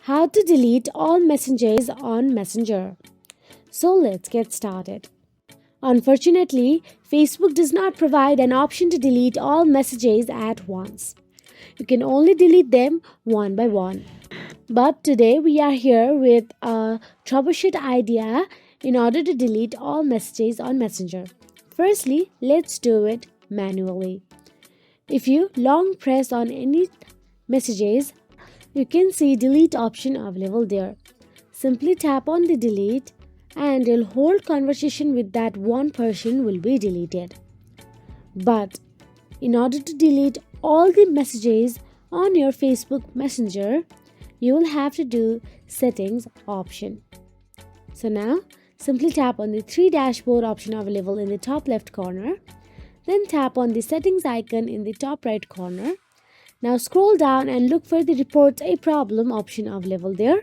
How to delete all messages on Messenger. So let's get started. Unfortunately, Facebook does not provide an option to delete all messages at once. You can only delete them one by one. But today we are here with a troubleshoot idea in order to delete all messages on Messenger. Firstly, let's do it manually. If you long press on any messages, you can see delete option available there. Simply tap on the delete and your whole conversation with that one person will be deleted. But in order to delete all the messages on your Facebook Messenger, you will have to do settings option. So now simply tap on the three dashboard option available in the top left corner. Then tap on the settings icon in the top right corner. Now scroll down and look for the report a problem option available there.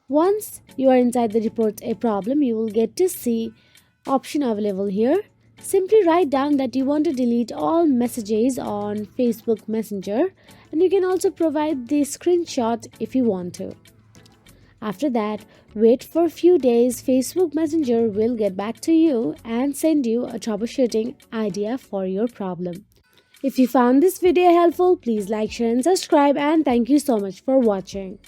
Once you are inside the report a problem, you will get to see option available here. Simply write down that you want to delete all messages on Facebook Messenger, and you can also provide the screenshot if you want to. After that, wait for a few days. Facebook Messenger will get back to you and send you a troubleshooting idea for your problem. If you found this video helpful, please like, share and subscribe, and thank you so much for watching.